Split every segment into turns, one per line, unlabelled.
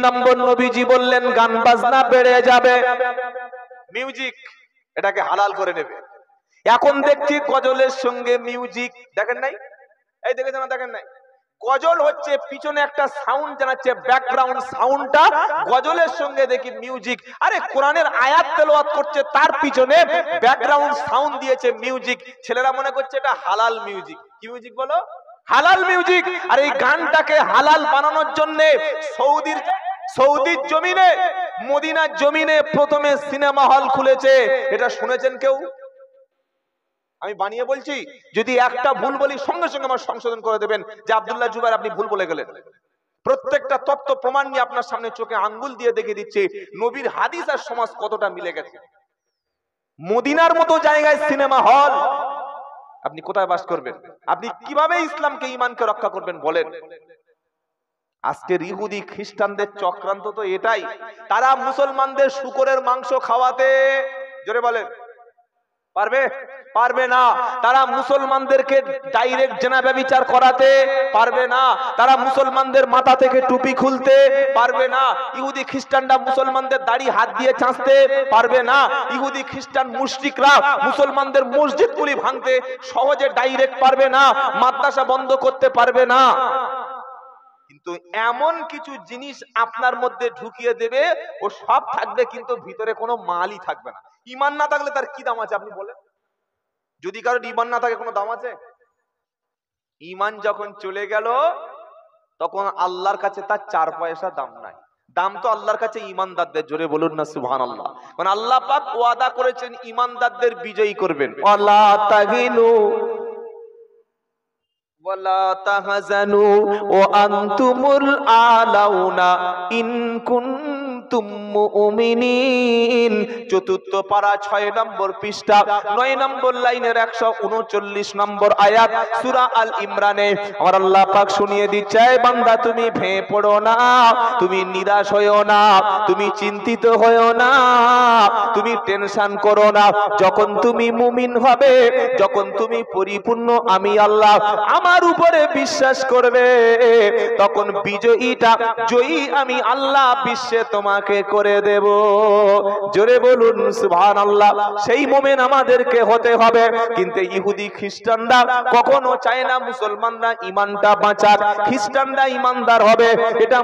নম্বর নবীজি বললেন গান বাজনা বেড়ে যাবে, মিউজিক এটাকে হালাল করে নেবে। এখন দেখছি গজলের সঙ্গে মিউজিক, দেখেন নাই? এই দেখেছেন না? দেখেন নাই? গজল হচ্ছে পিছনে একটা সাউন্ড জানাচ্ছে, ব্যাকগ্রাউন্ড সাউন্ডটা গজলের সঙ্গে দেখি মিউজিক। আরে কোরআনের আয়াত তেলাওয়াত করছে, তার পিছনে ব্যাকগ্রাউন্ড সাউন্ড দিয়েছে মিউজিক। ছেলেরা মনে করছে এটা হালাল মিউজিক। কি মিউজিক বলো? হালাল মিউজিক। আর এই গানটাকে হালাল বানানোর জন্য সৌদির জমিনে, মদিনার জমিনে প্রথমে সিনেমা হল খুলেছে। এটা শুনেছেন কেউ? আমি বানিয়ে বলছি, যদি একটা ভুল বলি সঙ্গে সঙ্গে আমার সংশোধন করে দেবেন যে আব্দুল্লাহ জুবায়ের আপনি ভুল বলে গেলেন। প্রত্যেকটা তত্ত্ব প্রমাণ নিয়ে আপনার সামনে চোখে আঙ্গুল দিয়ে দেখিয়ে দিচ্ছে নবীর হাদিস আর সমাজ কতটা মিলে গেছে। মদিনার মতো জায়গায় সিনেমা হল, আপনি কোথায় বাস করবেন? আপনি কিভাবে ইসলামকে, ঈমানকে রক্ষা করবেন বলেন? আজকের ইহুদি খ্রিস্টানদের চক্রান্ত তো এটাই। তারা মুসলমানদের শূকরের মাংস খাওয়াতে, জোরে বলেন, পারবে? পারবে না। তারা মুসলমানদেরকে ডাইরেক্ট জেনা ব্যভিচার করাতে পারবে না। তারা মুসলমানদের মাথা থেকে টুপি খুলতে পারবে না। ইহুদি খ্রিস্টানরা মুসলমানদের দাড়ি হাত দিয়ে চাঁচতে পারবে না। ইহুদি খ্রিস্টান মুশরিকরা মুসলমানদের মসজিদগুলি ভাঙতে সহজে ডাইরেক্ট পারবে না। মাদ্রাসা বন্ধ করতে পারবে না। কিন্তু এমন কিছু জিনিস আপনার মধ্যে ঢুকিয়ে দেবে, ও সব থাকবে কিন্তু ভিতরে কোনো মালই থাকবে না। ঈমান না থাকলে তার কি দাম আছে আপনি বলেন? যদি কারোর ঈমান না থাকে কোনো দাম আছে? ঈমান যখন চলে গেল তখন আল্লাহর কাছে তার 4 পয়সা দাম নাই। দাম তো আল্লাহর কাছে ঈমানদারদের। জোরে বলুন না সুবহানাল্লাহ। কারণ আল্লাহ পাক ওয়াদা করেছেন ঈমানদারদের বিজয়ী করবেন। ওয়ালা তাহিনু ওয়ালা তাহজানু ওয়া আনতুমুল আলাউনা ইন কুনতুম মুমিনিন। চতুর্থ পারা 6 নম্বর পৃষ্ঠা 9 নম্বর লাইনের 139 নম্বর আয়াত সূরা আল ইমরানে আমার আল্লাহ পাক শুনিয়ে দিচ্ছে, বান্দা তুমি ভেঙে পড়ো না, তুমি নিরাশ হয়ো না, তুমি চিন্তিত হয়ো না, তুমি টেনশন করো না। যখন তুমি মুমিন হবে, যখন তুমি পরিপূর্ণ আমি আল্লাহ আমার উপরে বিশ্বাস করবে, তখন বিজয়ীটা জয়ী আমি আল্লাহ বিশ্বে তোমাকে করে দেব। জোরে বলুন সুবহানাল্লাহ। সেই মুমিন আমাদেরকে হতে হবে। কিন্তু ইহুদি খ্রিস্টানরা কখনো চায় না মুসলমানরা ঈমানটা বাঁচাক, খ্রিস্টানরা ঈমানদার হবে। এটা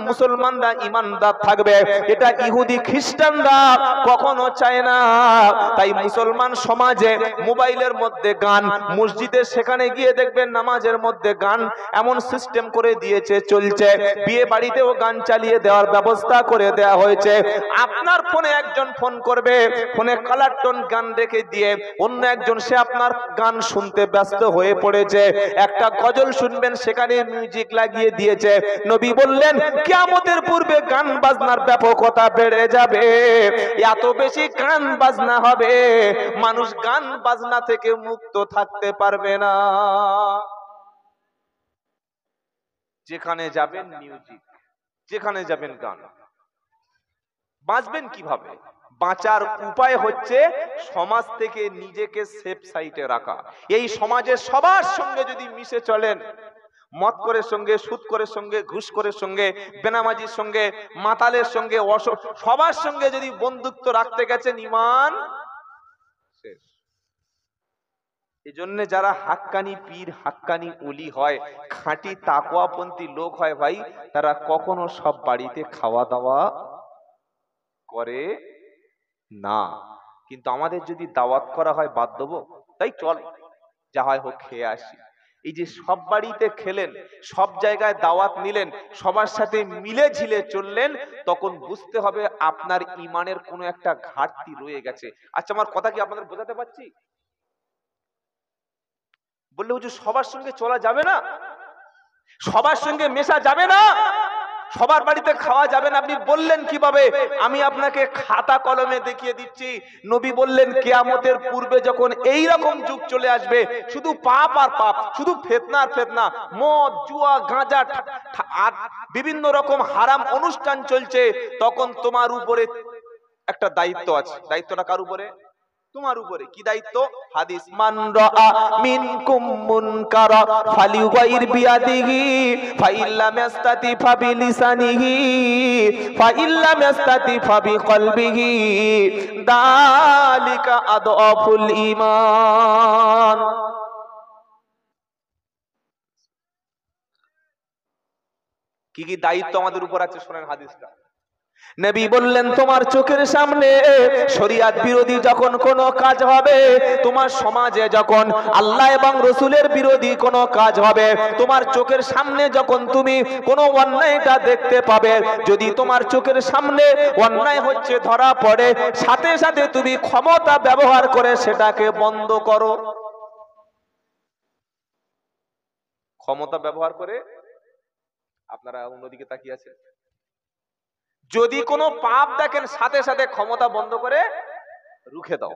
মুসলমানরা ঈমানদার থাকবে, এটা ইহুদি খ্রিস্টানরা কখনো চায় না। তাই মুসলমান সমাজে মোবাইলের মধ্যে গান, মসজিদে সেখানে গিয়ে দেখবেন নামাজের মধ্যে গান এমন সিস্টেম করে দিয়েছে, চলছে। বিয়ে বাড়িতেও গান চালিয়ে দেওয়ার ব্যবস্থা করে দেওয়া হয়েছে। আপনার ফোনে একজন ফোন করবে, ফোনে কালার টোন গান রেখে দিয়ে অন্য একজন সে আপনার গান শুনতে ব্যস্ত হয়ে পড়েছে। একটা গজল শুনবেন, সেখানে মিউজিক লাগিয়ে দিয়েছে। নবী বললেন কিয়ামতের পূর্বে গান বাজনার ব্যাপকতা বেড়ে যাবে, এত বেশি গান বাজনা হবে মানুষ গান বাজনা থেকে মুক্ত থাকতে পারবে না। যেখানে যাবেন মিউজিক, যেখানে যাবেন গান। বাঁচবেন কিভাবে? বাঁচার উপায় হচ্ছে সমাজ থেকে নিজেকে সেফ সাইডে রাখা। এই সমাজে সবার সঙ্গে যদি মিশে চলেন, মদ করে সঙ্গে, সুদ করে সঙ্গে, ঘুষ করে সঙ্গে, বেনামাজির সঙ্গে, মাতালের সঙ্গে, সবার সঙ্গে যদি বন্ধুত্ব রাখতে গেছেন, ঈমান শেষ। এজন্য যারা হাক্কানি পীর, হাক্কানি ওলি হয়, খাঁটি তাকওয়াপন্থী লোক হয় ভাই, তারা কখনো সব বাড়িতে খাওয়া দাওয়া করে না। কিন্তু আমাদের যদি দাওয়াত করা হয় বাদ দেবো, তাই চল যা হয় হোক খেয়ে আসি। এই যে সব বাড়িতে খেলেন, সব জায়গায় দাওয়াত নিলেন, সবার সাথে মিলে ঝিলে চললেন, তখন বুঝতে হবে আপনার ঈমানের কোনো একটা ঘাটতি রয়ে গেছে। আচ্ছা, আমার কথা কি আপনাদের বোঝাতে পারছি? বললে হুজুর সবার সঙ্গে চলা যাবে না, সবার সঙ্গে মেশা যাবে না, সবার বাড়িতে খাওয়া যাবে না, আপনি বললেন কিভাবে? আমি আপনাকে খাতা কলমে দেখিয়ে দিচ্ছি। নবী বললেন কিয়ামতের পূর্বে যখন এই রকম যুগ চলে আসবে, শুধু পাপ আর পাপ, শুধু ফিতনা আর ফিতনা, মদ, জুয়া, গাঁজা আর বিভিন্ন রকম হারাম অনুষ্ঠান চলছে, তখন তোমার উপরে একটা দায়িত্ব আছে। দায়িত্বটা কার উপরে? তোমার উপরে কি দায়িত্ব? হাদিস, মান রাআ মিনকুম মুনকারা ফালিয়ুগাইর বিয়াদিহি ফাইল্লাম ইয়াস্তাতি ফাবিলিসানিহি ফাইল্লাম ইয়াস্তাতি ফাবিকলবিহি যালিকা আদআফুল ঈমান। কি কি দায়িত্ব আমাদের উপর আছে শুনেন হাদিসটা। নবী বললেন, তোমার চোখের সামনে শরীয়ত বিরোধী যখন কোনো কাজ হবে, তোমার সমাজে যখন আল্লাহ এবং রসুলের বিরোধী কোনো কাজ হবে, তোমার চোখের সামনে যখন তুমি কোনো অন্যায়টা দেখতে পাবে, যদি তোমার চোখের সামনে অন্যায় হচ্ছে ধরা পড়ে, সাথে সাথে তুমি ক্ষমতা ব্যবহার করে সেটাকে বন্ধ করো। ক্ষমতা ব্যবহার করে, আপনারা অন্যদিকে তাকিয়ে আছেন, যদি কোনো পাপ দেখেন সাথে সাথে ক্ষমতা বন্ধ করে রুখে দাও।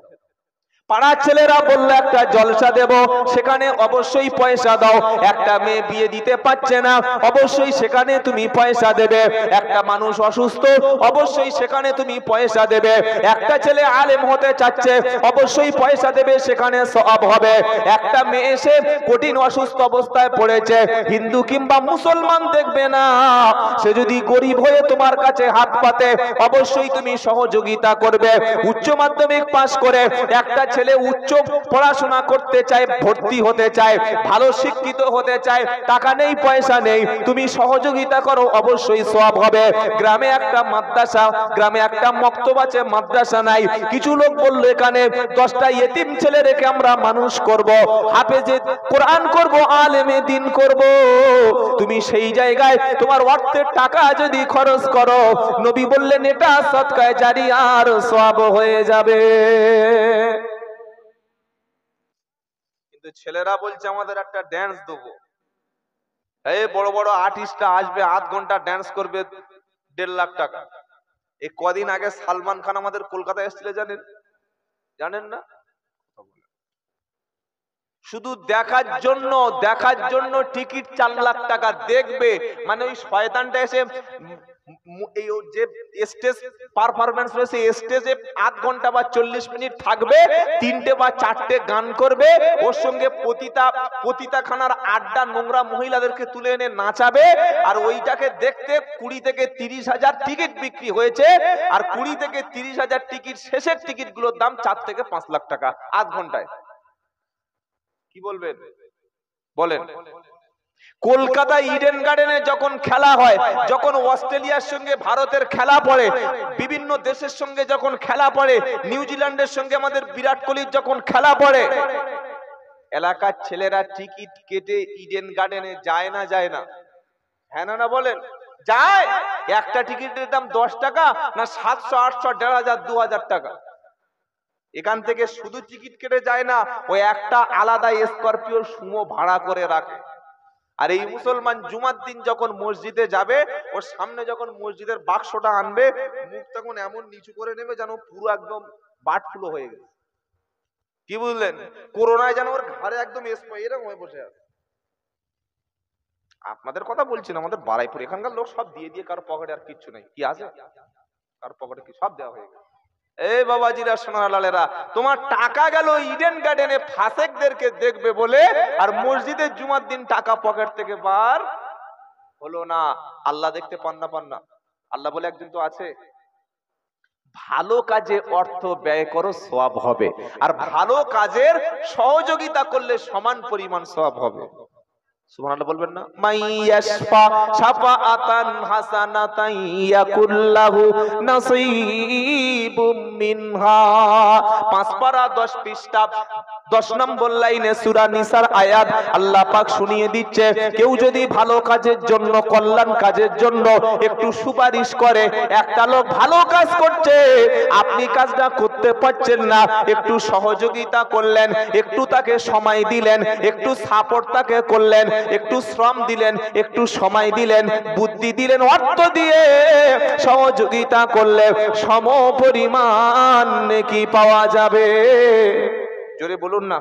পাড়ার ছেলেরা বললো একটা জলসা দেব, সেখানে অবশ্যই পয়সা দাও। একটা মেয়ে বিয়ে দিতে পারছে না, অবশ্যই সেখানে তুমি পয়সা দেবে। একটা মানুষ অসুস্থ, অবশ্যই সেখানে তুমি পয়সা দেবে। একটা ছেলে আলেম হতে চাচ্ছে, অবশ্যই পয়সা দেবে, সেখানে সওয়াব হবে। একটা মেয়ে এসে কঠিন অসুস্থ অবস্থায় পড়েছে, হিন্দু কিংবা মুসলমান দেখবে না, সে যদি গরিব হয়ে তোমার কাছে হাত পাতে, অবশ্যই তুমি সহযোগিতা করবে। উচ্চ মাধ্যমিক পাশ করে একটা ছেলে উচ্চ পড়াশোনা করতে চায়, ভর্তি হতে চায়, ভালো শিক্ষিত হতে চায়, টাকা নেই পয়সা নেই, তুমি সহযোগিতা করো, অবশ্যই সওয়াব হবে। গ্রামে একটা মাদ্রাসা, গ্রামে একটা মক্তব আছে, মাদ্রাসা নাই, কিছু লোক বলল এখানে 10টা ইতিম ছেলে রেখে আমরা মানুষ করব, হাফেজে কোরআন করব, আলেমে দ্বীন করব। তুমি সেই জায়গায় তোমার অর্থের টাকা যদি খরচ করো, নবী বললেন এটা সদকায়ে জারিয়া আর সওয়াব হয়ে যাবে। ছেলেরা বলছে আমাদের একটা ড্যান্স দেবো, এই বড় বড় আর্টিস্টরা আসবে, আধ ঘন্টা ড্যান্স করবে, 1.5 লাখ টাকা। এই কদিন আগে সালমান খান আমাদের কলকাতায় এসেছিল, জানেন? জানেন না? শুধু দেখার জন্য টিকিট 4 লাখ টাকা। দেখবে মানে ওই শয়তানটা এসে এই যে স্টেজ পারফরম্যান্স রয়েছে, স্টেজে আধ ঘন্টা বা 40 মিনিট থাকবে, 3টে বা 4টে গান করবে, ওর সঙ্গে পতিতাখানার আড্ডা নোংরা মহিলাদেরকে তুলে এনে নাচাবে। আর ওইটাকে দেখতে 20 থেকে 30 হাজার টিকিট বিক্রি হয়েছে, আর 20 থেকে 30 হাজার টিকিট, শেষের টিকিট গুলোর দাম 4 থেকে 5 লাখ টাকা আধ ঘন্টায়। কি বলবেন বলেন? কলকাতা ইডেন গার্ডেনে যখন খেলা হয়, যখন অস্ট্রেলিয়ার সঙ্গে ভারতের খেলা পড়ে, বিভিন্ন দেশের সঙ্গে যখন খেলা পড়ে, নিউজিল্যান্ডের সঙ্গে আমাদের বিরাট কোহলির যখন খেলা পড়ে, এলাকার ছেলেরা টিকিট কেটে ইডেন গার্ডেনে যায় না? যায় না? হ্যাঁ না বলেন? যায়। একটা টিকিটের দাম 10 টাকা না 700, 800, 1500, 2000 টাকা। এখান থেকে শুধু টিকিট কেটে যায় না, ওই একটা আলাদা স্করপিও সুমো ভাড়া করে রাখে। আর এই মুসলমান জুমার দিন যখন মসজিদে যাবে, ওর সামনে যখন মসজিদের বাক্সটা আনবে, মুখ তখন এমন নিচু করে নেবে যেন পুরো একদম বাটফুলো হয়ে গেছে। কি বুঝলেন? করোনায় যেন ওর ঘাড়ে একদম এরকম হয়ে বসে আছে। আপনাদের কথা বলছি না, আমাদের বারাইপুর এখানকার লোক সব দিয়ে দিয়ে, কারো পকেটে আর কিচ্ছু নেই। কি আছে কারো পকেটে? কি সব দেওয়া হয়ে গেছে। এই বাবাজিরা, সোনালালেরা, তোমার টাকা গেল ইডেন গার্ডেনে ফাসেকদেরকে দেখবে বলে, আর মসজিদের জুমার দিন টাকা পকেট থেকে বার হলো না। আল্লাহ দেখতে পান না? আল্লাহ বলে একজন তো আছে, ভালো কাজে অর্থ ব্যয় করো, সওয়াব হবে, আর ভালো কাজের সহযোগিতা করলে সমান পরিমাণ সওয়াব হবে। সুবহানাল্লাহ বলবেন না? মাইয়াশফা শাফাআতান হাসানাতান ইয়াকুল্লাহু নাসীবুম মিনহা। 5 পারা 10 পৃষ্ঠা 10 নম্বর লাইনে সূরা নিসার আয়াত আল্লাহ পাক শুনিয়ে দিচ্ছে, কেউ যদি ভালো কাজের জন্য, কল্যাণ কাজের জন্য একটু সুপারিশ করে, একটা লোক ভালো কাজ করছে, আপনি কাজটা করতে পারছেন না, একটু সহযোগিতা করলেন, একটু তাকে সময় দিলেন, একটু সাপোর্ট তাকে করলেন, একটু শ্রম দিলেন, একটু সময় দিলেন, বুদ্ধি দিলেন, অর্থ দিয়ে সহযোগিতা করলে সমপরিমাণ নেকি পাওয়া যাবে। জোরে বলুন না।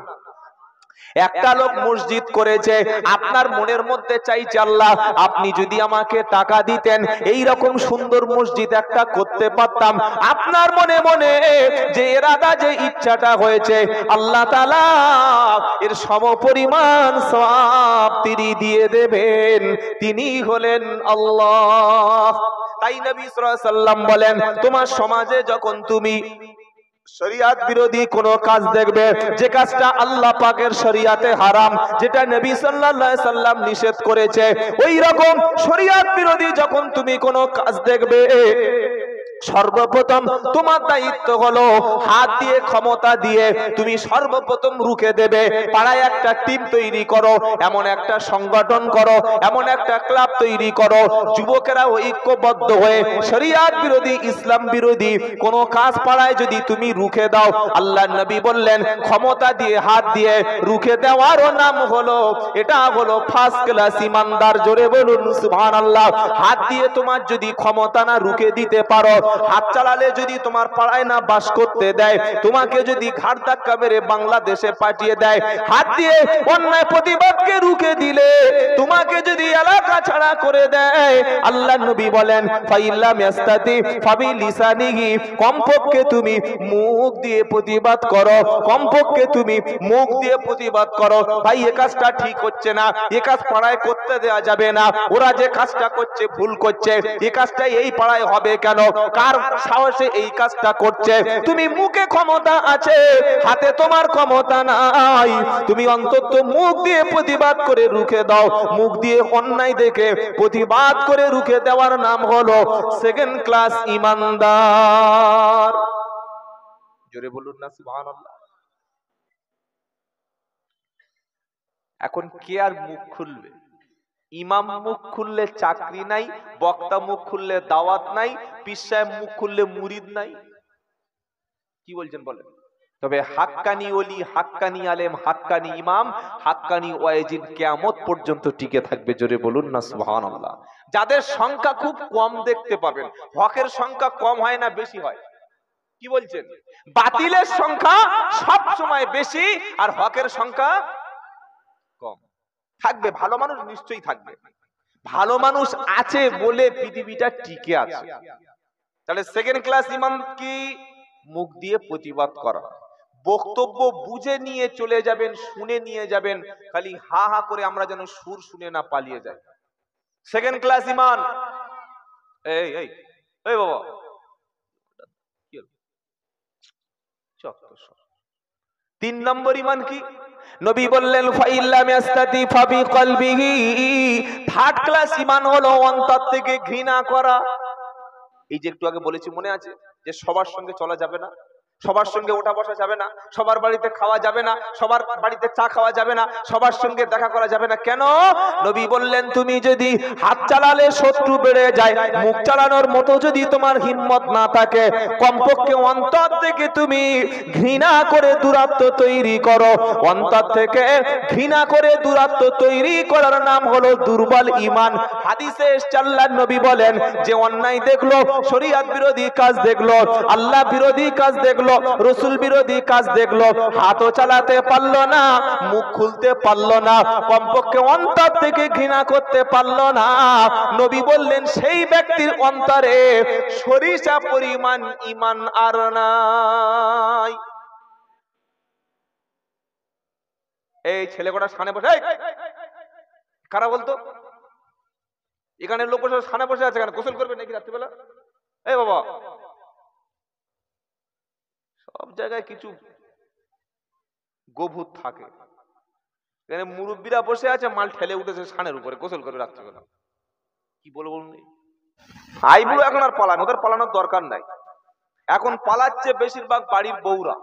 একটা লোক মসজিদ করেছে, আপনার মনের মধ্যে চাইছে আল্লাহ আপনি যদি আমাকে টাকা দিতেন এই রকম সুন্দর মসজিদ একটা করতে পারতাম। আপনার মনে মনে যে ইরাদা, যে ইচ্ছাটা হয়েছে, আল্লাহ তাআলা এর সমপরিমাণ সওয়াব তিনি দিয়ে দেবেন। তিনি হলেন আল্লাহ। তাই নবী সাল্লাল্লাহু আলাইহি ওয়াসাল্লাম বলেন, তোমার সমাজে যখন তুমি শরিয়াত বিরোধী কোন কাজ দেখবে, যে কাজটা আল্লাহ পাকের শরিয়াতে হারাম, যেটা নবী সাল্লাল্লাহু আলাইহি সাল্লাম নিষেধ করেছে, ওই রকম শরিয়াত বিরোধী যখন তুমি কোন কাজ দেখবে, সর্বপ্রথম তোমার দায়িত্ব হলো হাত দিয়ে, ক্ষমতা দিয়ে তুমি সর্বপ্রথম রুখে দেবে। পাড়ায় একটা টিম তৈরি করো, এমন একটা সংগঠন করো, এমন একটা ক্লাব তৈরি করো, যুবকেরা ঐক্যবদ্ধ হয়ে শরিয়াত বিরোধী, ইসলাম বিরোধী কোন কাজ পাড়ায় যদি তুমি রুখে দাও, আল্লাহর নবী বললেন ক্ষমতা দিয়ে, হাত দিয়ে রুখে দেওয়ারও নাম হলো, এটা হলো ফার্স্ট ক্লাস ইমানদার। জোরে বলুন সুবহানাল্লাহ। হাত দিয়ে তোমার যদি ক্ষমতা না রুখে দিতে পারো, হাত চালালে যদি তোমার পাড়ায় না বাস করতে দেয়, তোমাকে যদি ঘাড় ধাক্কা মেরে বাংলাদেশে পাঠিয়ে দেয়, হাত দিয়ে অন্যায় প্রতিবাদকে রুখে দিলে, তোমাকে যদি এলাকা ছাড়া করে দেয়, আল্লাহর নবী বলেন ফাইল্লাম ইয়াস্তাতি ফাবিলিসানিহি, কমপক্ষে তুমি মুখ দিয়ে প্রতিবাদ করো, কমপক্ষে তুমি মুখ দিয়ে প্রতিবাদ করো। ভাই এই কাজটা ঠিক হচ্ছে না, এই কাজ পাড়ায় করতে দেওয়া যাবে না, ওরা যে কাজটা করছে ভুল করছে, এই কাজটা এই পাড়ায় হবে কেন, কার সাহসে এই কাজটা করছে? তুমি মুখে ক্ষমতা আছে, হাতে তোমার ক্ষমতা নাই, তুমি অন্তত মুখ দিয়ে প্রতিবাদ করে রুখে দাও। মুখ দিয়ে অন্যায় দেখে প্রতিবাদ করে রুখে দেওয়ার নাম হলো সেকেন্ড ক্লাস ইমানদার। জোরে বলুন না সুবহানাল্লাহ। এখন কে আর মুখ খুলবে? ইমাম মুখ খুললে চাকরি নাই, বক্তা মুখ খুললে দাওয়াত নাই, পীর সাহেব মুখ খুললে মুরিদ নাই। কি বলছেন বলেন? তবে হাক্কানি ওলি, হাক্কানি আলেম, হাক্কানি ইমাম, হাক্কানি ওয়াইজিন কিয়ামত পর্যন্ত টিকে থাকবে। জোরে বলুন না সুবহানাল্লাহ। যাদের সংখ্যা খুব কম দেখতে পাবেন, হকের সংখ্যা কম হয় না বেশি হয়? কি বলছেন? বাতিলের সংখ্যা সব সময় বেশি আর হকের সংখ্যা কম। থাকবে ভালো মানুষ, নিশ্চয়ই থাকবে। ভালো মানুষ আছে বলে পৃথিবীটা টিকে আছে। তাহলে সেকেন্ড ক্লাস ইমাম কি? মুখ দিয়ে প্রতিবাদ করা, বক্তব্য বুঝে নিয়ে চলে যাবেন, শুনে নিয়ে যাবেন, খালি হা হা করে আমরা যেন সুর শুনে না পালিয়ে যাই। সেকেন্ড ক্লাস ইমান। এই এই এই বাবা, তিন নম্বর ইমান কি? নবী বললেন ফাইল্লাম ইয়াস্তাতি ফাবিকলবিহি, থার্ড ক্লাস ইমান হলো অন্তর থেকে ঘৃণা করা। এই যে একটু আগে বলেছি মনে আছে যে সবার সঙ্গে চলা যাবে না, সবার সঙ্গে ওঠা বসা যাবে না, সবার বাড়িতে খাওয়া যাবে না, সবার বাড়িতে চা খাওয়া যাবে না, সবার সঙ্গে দেখা করা যাবে না। কেন? নবী বললেন তুমি যদি হাত চালালে শত্রু বেড়ে যায়, মুখ চালানোর মতো যদি তোমার হিম্মত না থাকে, কমপক্ষে অন্তর থেকে তুমি ঘৃণা করে দূরত্ব তৈরি করো। অন্তর থেকে ঘৃণা করে দূরত্ব তৈরি করার নাম হলো দুর্বল ঈমান। হাদিসে এসেছে আল্লাহর নবী বলেন যে অন্যায় দেখলো, শরীয়ত বিরোধী কাজ দেখলো, আল্লাহ বিরোধী কাজ দেখলো, রসুল বিরোধী কাজ দেখলো, হাতও চালাতে পারলো না, মুখ খুলতে পারলো না, কমপক্ষে অন্তর থেকে ঘৃণা করতে পারলো না, নবী বললেন সেই ব্যক্তির অন্তরে সরিষা পরিমাণ ঈমান আর নাই। এই ছেলে কটা সামনে বসে, কারা বলতো? এখানে লোক বসে সামনে বসে আছে, কেন গোসল করবে নাকি রাত্রিবেলা? এই বাবা, সব জায়গায় কিছু গোভূত থাকে। এখানে মুরব্বীরা বসে আছে, মাল ঠেলে উঠেছে সানের উপরে, গোসল করে রাত্রিবেলা। কি বলবো? আইবুড়ো এখন আর পালান, ওদের পালানোর দরকার নাই। এখন পালাচ্ছে বেশিরভাগ বাড়ির বউরা।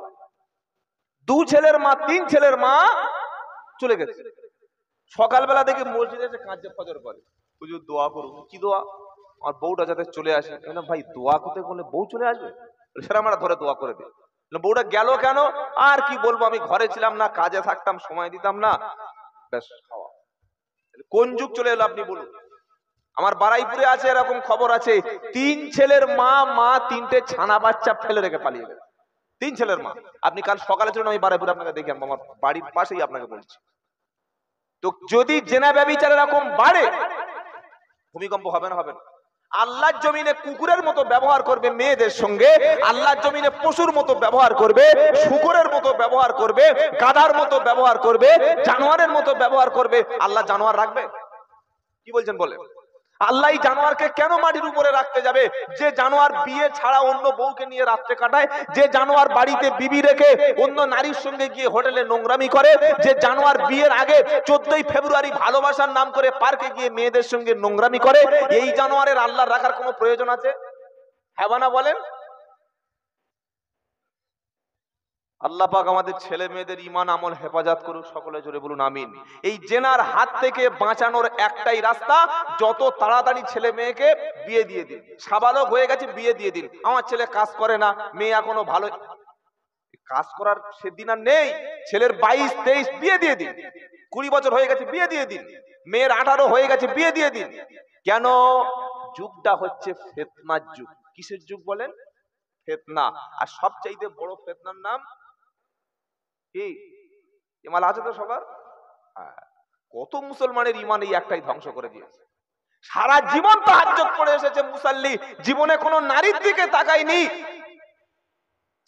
দু ছেলের মা, তিন ছেলের মা চলে গেছে। সকালবেলা দেখে মসজিদে এসে কাঁদছে ফজর পরে, হুজুর দোয়া করুন। কি দোয়া? আমার বউটা যাতে চলে আসে। ভাই দোয়া করতে বললে বউ চলে আসবে? সেটা আমরা ধরে দোয়া করে দিই। বউটা গেল কেন? আর কি বলবো, আমি ঘরে ছিলাম না, কাজে থাকতাম, সময় দিতাম না, ব্যাস খাওয়া। কোন যুগ চলে এলো আপনি বলুন? আমার বারাইপুরে আছে এরকম খবর আছে, তিন ছেলের মা তিনটে ছানা বাচ্চা ফেলে রেখে পালিয়ে গেল। তিন ছেলের মা। আপনি কাল সকালে চলুন, আমি বারাইপুরে আপনাকে দেখি, আমার বাড়ির পাশেই আপনাকে বলছি। তো যদি জেনা ব্যভিচার এরকম বাড়ে, ভূমিকম্প হবে না? হবে না। আল্লাহর জমিনে কুকুরের মতো ব্যবহার করবে মেয়েদের সঙ্গে, আল্লাহর জমিনে পশুর মতো ব্যবহার করবে, শুকরের মতো ব্যবহার করবে, গাধার মতো ব্যবহার করবে, জানোয়ারের মতো ব্যবহার করবে। আল্লাহ জানোয়ার রাখবে? কি বলছেন বলে? আল্লাহ জানোয়ারকে কেন মাটির উপরে রাখতে যাবে? যে জানোয়ার বিয়ে ছাড়া অন্য বউকে নিয়ে রাত্রে কাটায়, যে জানোয়ার বাড়িতে বিবি রেখে অন্য নারীর সঙ্গে গিয়ে হোটেলে নোংরামি করে, যে জানোয়ার বিয়ের আগে 14ই ফেব্রুয়ারি ভালোবাসার নাম করে পার্কে গিয়ে মেয়েদের সঙ্গে নোংরামি করে, এই জানোয়ারের আল্লাহ রাখার কোনো প্রয়োজন আছে? হ্যাঁ না বলেন? আল্লাহ পাক আমাদের ছেলে মেয়েদের ঈমান আমল হেফাজত করুক, সকলে জোরে বলুন আমিন। এই জেনার হাত থেকে বাঁচানোর একটাই রাস্তা, যত তাড়াতাড়ি ছেলে মেয়েকে বিয়ে দিয়ে দিন। সাবালক হয়ে গেছে, বিয়ে দিয়ে দিন। আমার ছেলে কাজ করে না, মেয়ে এখনো ভালো, কাজ করার সেদিন আর নেই। ছেলের 22-23 বিয়ে দিয়ে দিন, 20 বছর হয়ে গেছে বিয়ে দিয়ে দিন, মেয়ের 18 হয়ে গেছে বিয়ে দিয়ে দিন। কেন? যুগটা হচ্ছে ফিতনার যুগ। কিসের যুগ বলেন? ফিতনা। আর সবচাইতে বড় ফিতনার নাম কি? ইমান আছে তো সবার? কত মুসলমানের ইমান এই একটাই ধ্বংস করে দিয়েছে। সারা জীবন তাহাজ্জুদ পড়ে এসেছে মুসাল্লি, জীবনে কোনো নারীর দিকে তাকায়নি।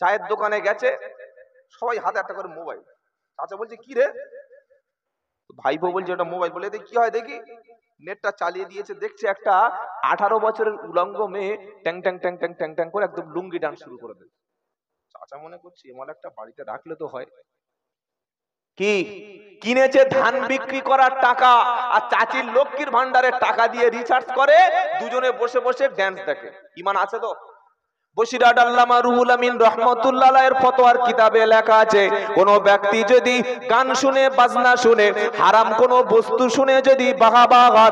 চায়ের দোকানে গেছে, সবাই হাতে একটা করে মোবাইল। চাচা বলছে কি রে? ভাইপো বলছে ওটা মোবাইল। বলে কি হয় দেখি। নেটটা চালিয়ে দিয়েছে, দেখছে একটা 18 বছরের উলঙ্গ মেয়ে ট্যাং ট্যাং ট্যাং ট্যাং ট্যাং ট্যাং করে একদম লুঙ্গি ডান্স শুরু করে দেয়। চাচা মনে করছে এমন একটা বাড়িতে রাখলে তো হয়। কি কিনেছে? ধান বিক্রি করার টাকা, আর চাচির লক্ষ্মীর ভান্ডারের টাকা দিয়ে রিচার্জ করে, দুজনে বসে বসে ড্যান্স দেখে। ইমান আছে তো? বসিরহাট আল্লামা রুহুল আমিন রাহমাতুল্লাহ আলাইহির ফতোয়ার কিতাবে লেখা আছে, কোন ব্যক্তি যদি গান শুনে, বাজনা শুনে, হারাম কোন বস্তু শুনে যদি বাহা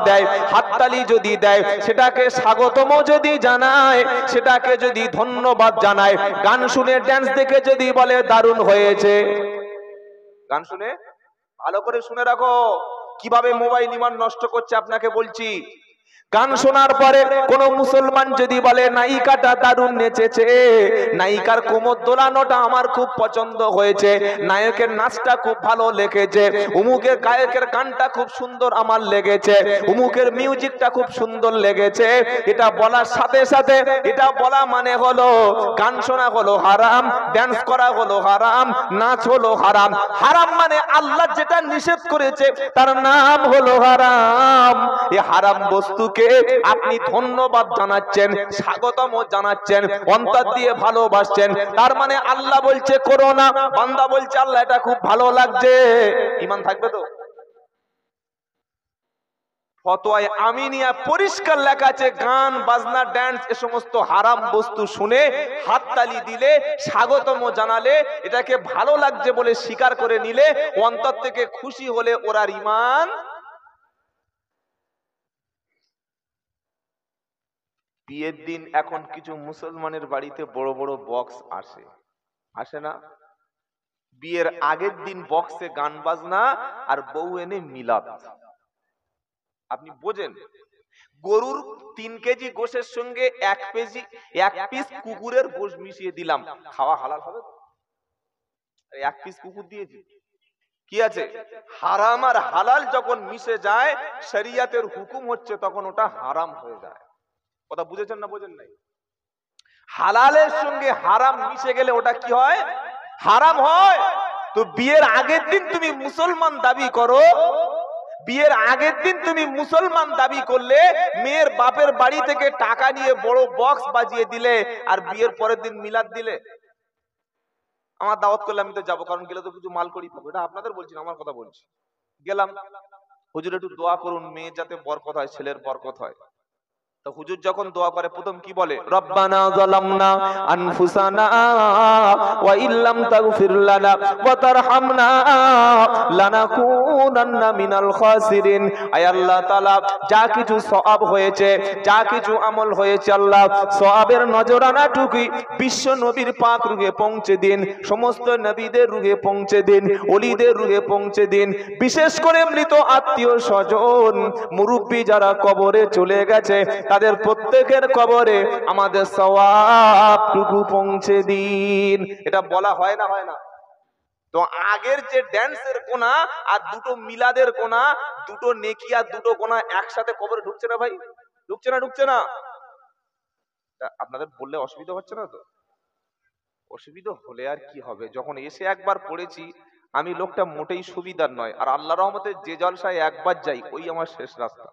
দেয়, হাততালি যদি দেয়, সেটাকে স্বাগতম যদি জানায়, সেটাকে যদি ধন্যবাদ জানায়, গান শুনে ড্যান্স দেখে যদি বলে দারুণ হয়েছে। গান শুনে, ভালো করে শুনে রাখো কিভাবে মোবাইল ঈমান নষ্ট করছে আপনাকে বলছি। গান শোনার পরে কোন মুসলমান যদি বলে নায়িকাটা দারুণ নেচেছে, নায়িকার কোমর দোলানোটা আমার খুব পছন্দ হয়েছে, নায়কের নাচটা খুব ভালো লেগেছে, উমুকের গায়কের গানটা খুব সুন্দর আমার লেগেছে, উমুকের মিউজিকটা খুব সুন্দর লেগেছে, এটা বলার সাথে সাথে এটা বলা মানে হলো গান শোনা হলো হারাম, ড্যান্স করা হলো হারাম, নাচ হলো হারাম। হারাম মানে আল্লাহ যেটা নিষেধ করেছে তার নাম হলো হারাম। এই হারাম বস্তুকে আপনি ধন্যবাদ জানাচ্ছেন, স্বাগতম জানাচ্ছেন, অন্তর দিয়ে ভালোবাসছেন, তার মানে আল্লাহ বলছে করো না, বান্দা বলছে আল্লাহ এটা খুব ভালো লাগছে। ঈমান থাকবে তো? ফতোয়ায়ে আমিনিয়া পরিষ্কার লেখা আছে, গান বাজনা ড্যান্স এ সমস্ত হারাম বস্তু শুনে হাততালি দিলে, স্বাগতম জানালে, এটাকে ভালো লাগছে বলে স্বীকার করে নিলে, অন্তর থেকে খুশি হলে ওরার ঈমান। বিয়ের দিন এখন কিছু মুসলমানের বাড়িতে বড় বড় বক্স আসে না? বিয়ের আগের দিন বক্সে গান বাজনা, আর বউ এনে মিলাদ। আপনি বোঝেন, গরুর 3 কেজি গোশের সঙ্গে 1 পিস কুকুরের গোশ মিশিয়ে দিলাম, খাওয়া হালাল হবে? 1 পিস কুকুর দিয়েছি, কি আছে? হারাম আর হালাল যখন মিশে যায়, শরিয়তের হুকুম হচ্ছে তখন ওটা হারাম হয়ে যায়। কথা বুঝেছেন না বোঝেন নাই? হালালের সঙ্গে হারাম মিশে গেলে ওটা কি হয়? হারাম হয়। তো বিয়ের আগের দিন তুমি মুসলমান দাবি করো, বিয়ের আগের দিন তুমি মুসলমান দাবি করলে, মেয়ের বাপের বাড়ি থেকে টাকা নিয়ে বড় বক্স বাজিয়ে দিলে, আর বিয়ের পরের দিন মিলাদ দিলে। আমার দাওয়াত করলে আমি তো যাবো, কারণ গেলে তো কিছু মাল করি পাবো। এটা আপনাদের বলছি না, আমার কথা বলছি। গেলাম, হুজুর একটু দোয়া করুন মেয়ে যাতে বরকত হয়, ছেলের বরকত হয়। তো হুজুর যখন দোয়া করে প্রথম কি বলে? রব্বানা যালামনা আনফুসানা ওয়া ইল্লাম তাগফির লানা ওয়া তারহামনা লানাকুনান্না মিনাল খাসিরিন। আয় আল্লাহ তাআলা, যা কিছু সওয়াব হয়েছে, যা কিছু আমল হয়েছে, আল্লাহ সওয়াবের নজরানাটুকুই বিশ্ব নবীর পাক রুহে পৌঁছে দিন, সমস্ত নবীদের রুহে পৌঁছে দিন, ওলিদের রুহে পৌঁছে দিন। বিশেষ করে মৃত আত্মীয় স্বজন, মুরব্বী যারা কবরে চলে গেছে, তাদের প্রত্যেকের কবরে আমাদের সওয়াবটুকু পৌঁছে দিন। এটা বলা হয় না, হয় না? তো আগের যে ড্যান্সের গোনা আর দুটো মিলাদের গোনা, দুটো নেকি আর দুটো গোনা একসাথে কবরে ঢুকছে না ভাই? ঢুকছে না? ঢুকছে না? আপনাদের বললে অসুবিধা হচ্ছে না তো? অসুবিধা হলে আর কি হবে, যখন এসে একবার পড়েছি আমি, লোকটা মোটেই সুবিধার নয়। আর আল্লাহ রহমতে যে জলসায় একবার যাই ওই আমার শেষ রাস্তা।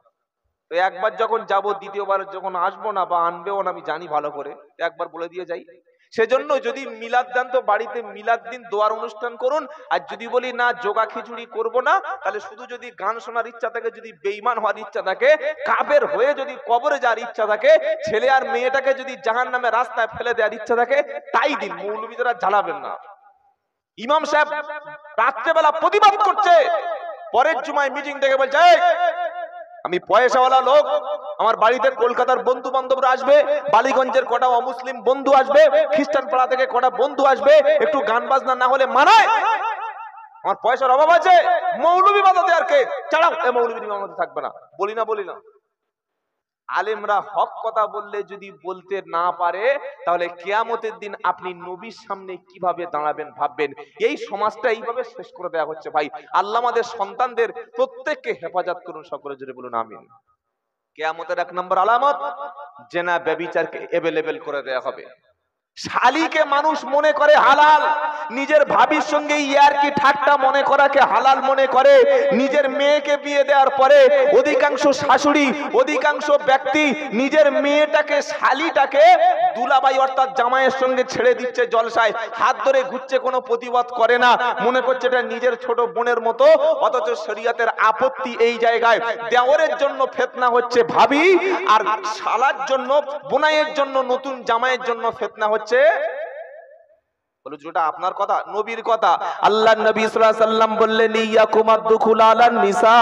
তো একবার যখন যাব, দ্বিতীয়বার যখন আসবো না বা আনবেও না আমি জানি ভালো করে, একবার বলে দিয়ে যাই। সেজন্য যদি মিলাদ দেন তো বাড়িতে মিলাদ দিন, দোয়ার অনুষ্ঠান করুন। আর যদি বলি না জোগা খিচুড়ি করব না, তাহলে শুধু যদি গান শোনার ইচ্ছা থাকে, যদি বেঈমান হওয়ার ইচ্ছা থাকে, কাফের হয়ে যদি কবরে যাওয়ার ইচ্ছা থাকে, ছেলে আর মেয়েটাকে যদি জাহান্নামে রাস্তায় ফেলে দেওয়ার ইচ্ছা থাকে, তাই দিন। মৌলবীরা জ্বালাবেন না। ইমাম সাহেব রাত্রেবেলা প্রতিবাদ করছে, পরের জুমায় মিটিং ডেকে বলছে, আমি পয়সাওয়ালা লোক, আমার বাড়িতে কলকাতার বন্ধু বান্ধবরা আসবে, বালিগঞ্জের কটা অমুসলিম বন্ধু আসবে, খ্রিস্টান পাড়া থেকে কটা বন্ধু আসবে, একটু গান বাজনা না হলে মানায়? আমার পয়সার অভাব আছে, মৌলবী বাজাতে আর কে চালাও, এ মৌলবী ইমামতি থাকবে না। বলি না, বলি না? আলেমরা হক কথা বললে যদি বলতে না পারে, তাহলে কিয়ামতের দিন আপনি নবীর সামনে কিভাবে দাঁড়াবেন ভাববেন। এই সমাজটা এইভাবে শেষ করে দেওয়া হচ্ছে ভাই। আল্লাহ আমাদের সন্তানদের প্রত্যেককে হেফাজত করুন, সকলে জোরে বলুন আমিন। কিয়ামতের 1 নম্বর আলামত, জেনা ব্যভিচারকে এভেলেবেল করে দেওয়া হবে। শালিকে মানুষ মনে করে হালাল, নিজের ভাবির সঙ্গে ইয়ারকি ঠাট্টা মনে করাকে হালাল মনে করে। নিজের মেয়েকে বিয়ে দেওয়ার পরে অধিকাংশ শাশুড়ি, অধিকাংশ ব্যক্তি নিজের মেয়েটাকে, শালিটাকে দুলাভাই অর্থাৎ জামাইয়ের সঙ্গে ছেড়ে দিচ্ছে জলসায়, হাত ধরে ঘুরছে, কোনো প্রতিবাদ করে না, মনে করছে এটা নিজের ছোট বোনের মতো। অথচ শরীয়তের আপত্তি এই জায়গায়, দেওরের জন্য ফিতনা হচ্ছে ভাবি, আর শালার জন্য, বোনাইয়ের জন্য, নতুন জামাইয়ের জন্য ফিতনা হচ্ছে। বলো যেটা আপনার কথা, নবীর কথা। আল্লাহ নবী সাল্লাল্লাহু আলাইহি সাল্লাম বললেন, ইয়াকুম আদ-দুখুল আলান নিসা,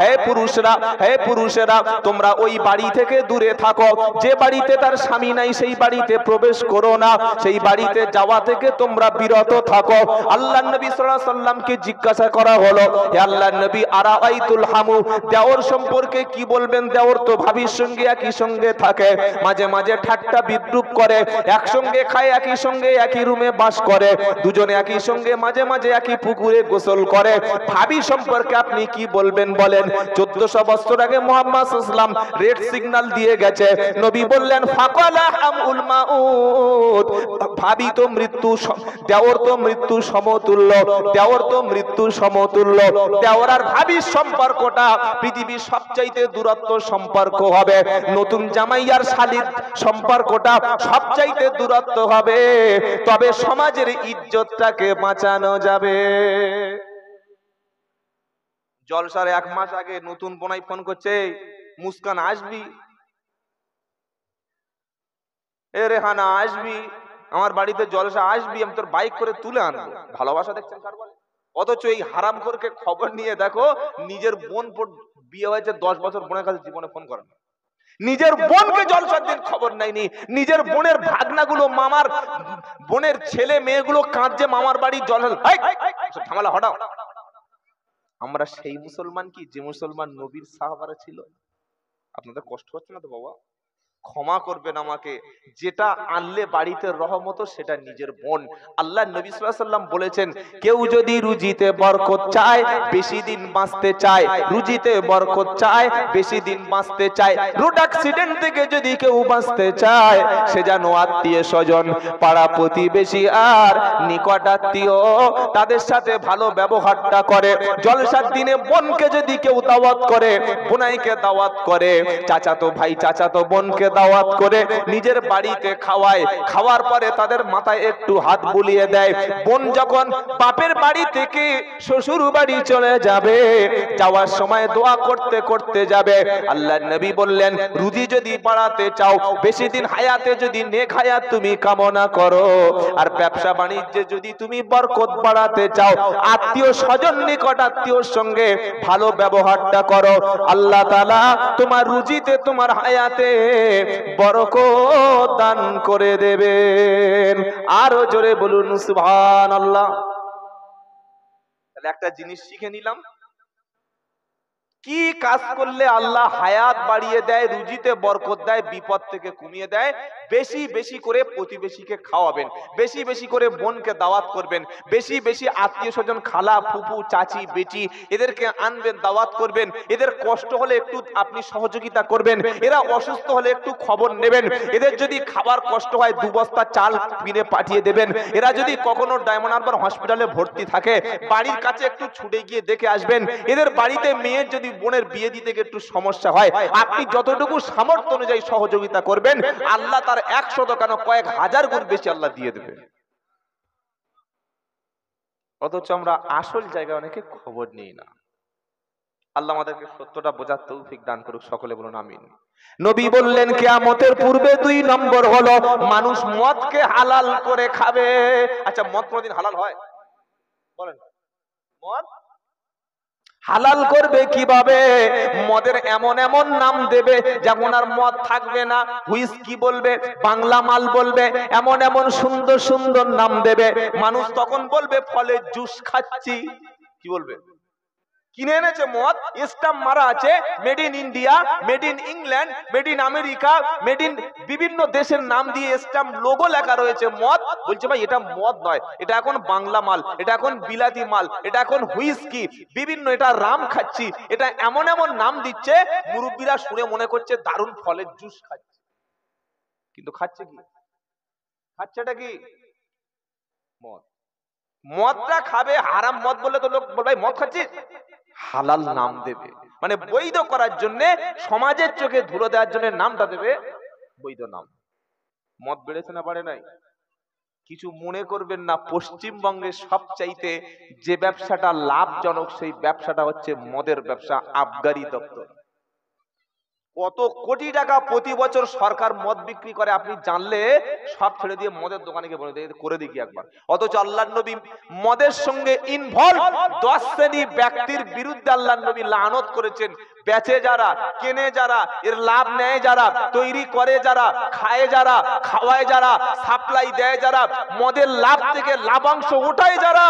হে পুরুষরা, হে পুরুষেরা, তোমরা ওই বাড়ি থেকে দূরে থাকো, যে বাড়িতে তার স্বামী নাই সেই বাড়িতে প্রবেশ করো না, সেই বাড়িতে যাওয়া থেকে তোমরা বিরত থাকো। আল্লাহ নবী সাল্লাল্লাহু আলাইহি সাল্লামকে জিজ্ঞাসা করা হলো, হে আল্লাহর নবী, আরাআইতুল হামু, দেওর সম্পর্কে কি বলবেন? দেওর তো ভাবির সঙ্গে একই সঙ্গে থাকে, মাঝে মাঝে ঠাট্টা বিদ্রুপ করে, একসঙ্গে খায়, একই সঙ্গে একই রুমে বাস করে, দুজনে একই সঙ্গে মাঝে মাঝে একই পুকুরে গোসল করে। ভাবি সম্পর্কে আপনি কি বলবেন বলেন? 1400 বছর আগে মুহাম্মদ সাল্লাল্লাহু আলাইহি ওয়াসাল্লাম রেড সিগন্যাল দিয়ে গেছে। নবী বললেন, ফাকালা হামুল মাউত, ভাবি তো মৃত্যু, দেওর তো মৃত্যু সমতুল্য, দেওর তো মৃত্যু সমতুল্য। দেওর আর ভাবির সম্পর্কটা পৃথিবীর সবচাইতে দূরত্ব সম্পর্ক হবে। নতুন জামাই আর শালীর সম্পর্কটা সবচাইতে দূরত্ব হবে। তবে সমাজের ইজ্জতটাকে বাঁচানো যাবে। জলসার 1 মাস আগে নতুন বোনাই ফোন করছে, মুস্কান আসবি? এ রেহানা আসবি? আমার বাড়িতে জলসা আসবি? আমি তোর বাইক করে তুলে আনবো। ভালোবাসা দেখছেন কার বলে? অথচ এই হারামখোরকে খবর নিয়ে দেখো, নিজের বোন বিয়ে হয়েছে 10 বছর, বোনের কাছে জীবনে ফোন করে না। নিজের বোনকে জলসার দিন খবর নেয়নি। নিজের বোনের ভাগনাগুলো, মামার বোনের ছেলে মেয়েগুলো কাঁদছে মামার বাড়ি জলসা। ঝামেলা হটাও। আমরা সেই মুসলমান কি, যে মুসলমান নবীর সাহাবারা ছিল? আপনাদের কষ্ট হচ্ছে না তো বাবা? ক্ষমা করবেন আমাকে। যেটা আনলে বাড়িতে রহমত, সেটা নিজের বোন। আল্লাহ নবী সাল্লাল্লাহু আলাইহি ওয়াসাল্লাম বলেছেন, কেউ যদি রুজিতে বরকত চায়, বেশি দিন বাঁচতে চায়, রুজিতে বরকত চায়, বেশি দিন বাঁচতে চায়, রোড অ্যাক্সিডেন্ট থেকে যদি কেউ বাঁচতে চায়, সে যেন আত্মীয় স্বজন, পাড়া প্রতিবেশী আর নিকট আত্মীয়, তাদের সাথে ভালো ব্যবহারটা করে। জলসার দিনে বোনকে যদি কেউ দাওয়াত করে, বোনাইকে দাওয়াত করে, চাচাতো ভাই চাচাতো বোনকে দাওয়াত করে নিজের বাড়িতে খাওয়ায়, খাওয়ার পরে তাদের মাথায় একটু হাত বুলিয়ে দেয়। বোন যখন বাপের বাড়ি থেকে শ্বশুর বাড়ি চলে যাবে, যাওয়ার সময় দোয়া করতে করতে যাবে। আল্লাহর নবী বললেন, রুজি যদি বাড়াতে চাও, বেশি দিন হায়াতে যদি নেক হায়াত তুমি কামনা করো, আর ব্যবসা বাণিজ্যে যদি তুমি বরকত বাড়াতে চাও, আত্মীয় স্বজন, নিকট আত্মীয়র সঙ্গে ভালো ব্যবহারটা করো, আল্লাহ তাআলা তোমার রুজিতে, তোমার হায়াতে বরকত দান করে দেবেন। আরো জোরে বলুন সুবহানাল্লাহ। তাহলে একটা জিনিস শিখে নিলাম, কি কাজ করলে আল্লাহ হায়াত বাড়িয়ে দেয়, রুজিতে বরকত দেয়, বিপদ থেকে কমিয়ে দেয়? বেশি বেশি করে প্রতিবেশীকে খাওয়াবেন, বেশি বেশি করে বোনকে দাওয়াত করবেন, বেশি বেশি আত্মীয় স্বজন খালা ফুফু চাচি বেটি এদেরকে আনবেন, দাওয়াত করবেন। এদের কষ্ট হলে একটু আপনি সহযোগিতা করবেন, এরা অসুস্থ হলে একটু খবর নেবেন। এদের যদি খাবার কষ্ট হয় 2 বস্তা চাল কিনে পাঠিয়ে দেবেন। এরা যদি কখনো ডায়মন্ড হারবার হসপিটালে ভর্তি থাকে বাড়ির কাছে একটু ছুটে গিয়ে দেখে আসবেন। এদের বাড়িতে মেয়ের যদি বোনের বিয়ে দিতে একটু সমস্যা হয় আপনি যতটুকু সামর্থ্য অনুযায়ী সহযোগিতা করবেন, আল্লাহ তার 100 কেন কয়েক হাজার গুণ বেশি আল্লাহ দিয়ে দেবে। অথচ আমরা আসল জায়গায় অনেকে খবর নিই না। আল্লাহ আমাদেরকে সত্যটা বোঝার তৌফিক দান করুক, সকলে বলুন আমিন। নবী বললেন কিয়ামতের পূর্বে 2 নম্বর হলো মানুষ মদকে হালাল করে খাবে। আচ্ছা, মদ কোনদিন হালাল হয়? বলেন, মদ হালাল করবে কিভাবে? মদের এমন এমন নাম দেবে যেমন আর মদ থাকবে না। হুইস্কি বলবে, বাংলা মাল বলবে, এমন এমন সুন্দর সুন্দর নাম দেবে। মানুষ তখন বলবে ফলের জুস খাচ্ছি। কি বলবে? কিনে এনেছে মদ, স্টাম্প মারা আছে made in India, made in England, made in America, made in বিভিন্ন দেশের নাম দিয়ে স্টাম্প লোগো লেখা রয়েছে মদ। বলছে ভাই এটা মদ নয়, এটা এখন বাংলা মাল, এটা এখন বিলাতি মাল, এটা এখন হুইস্কি, বিভিন্ন এটা রাম খাচ্ছি, এটা এমন এমন নাম দিচ্ছে। মুরব্বীরা শুনে মনে করছে দারুণ ফলের জুস খাচ্ছে, কিন্তু খাচ্ছে কি? খাচ্ছেটা কি? মদ। মদটা খাবে হারাম মদ বললে তো লোক বলবে মদ খাচ্ছিস, হালাল নাম দেবে, মানে বৈধ করার জন্য, সমাজের চোখে ধুলো দেওয়ার জন্য নামটা দেবে বৈধ নাম। মদ বেড়েছে না বাড়ে নাই? কিছু মনে করবেন না, পশ্চিমবঙ্গের সবচাইতে যে ব্যবসাটা লাভজনক সেই ব্যবসাটা হচ্ছে মদের ব্যবসা, আবগারি দপ্তর। কত কোটি টাকা প্রতি বছর সরকার মদ বিক্রি করে আপনি জানলে সব ছেড়ে দিয়ে মদের দোকানে গিয়ে বলে করে দেখি একবার। অথচ আল্লাহর নবী মদের সঙ্গে ইনভলভ 10 শ্রেণী ব্যক্তির বিরুদ্ধে আল্লাহর নবী লানত করেছেন। বেচে যারা, কেনে যারা, এর লাভ নেয় যারা, তৈরি করে যারা, খায় যারা, খাওয়ায় যারা, সাপ্লাই দেয় যারা, মদের লাভ থেকে লাভাংশ ওঠায় যারা,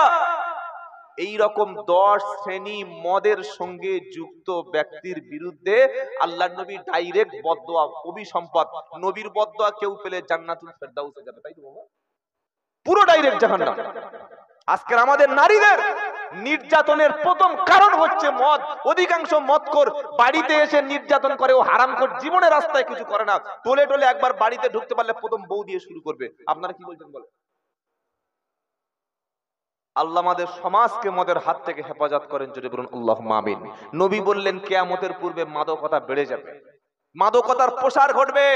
এই রকম 10 শ্রেণী মদের সঙ্গে যুক্ত ব্যক্তির বিরুদ্ধে আল্লাহর নবী ডাইরেক্ট বদদোয়া, অভিসম্পদ। নবীর বদদোয়া কেউ পেলে জান্নাতুল ফেরদাউসে যাবে, তাই তো বাবা? পুরো ডাইরেক্ট জাহান্নাম। আজকের আমাদের নারীদের নির্যাতনের প্রথম কারণ হচ্ছে মদ। অধিকাংশ মদখোর বাড়িতে এসে নির্যাতন করে, ও হারামখোর জীবনে রাস্তায় কিছু করে না, টোলে টোলে একবার বাড়িতে ঢুকতে পারলে প্রথম বউ দিয়ে শুরু করবে। আপনারা কি বলছেন বলেন? আল্লাহ আমাদের সমাজকে মদের হাত থেকে হেফাজত করেন, যদি বলুন আল্লাহুম্মা আমিন। নবী বললেন কিয়ামতের পূর্বে মাদকতা বেড়ে যাবে, মাদকতার প্রসার ঘটবে।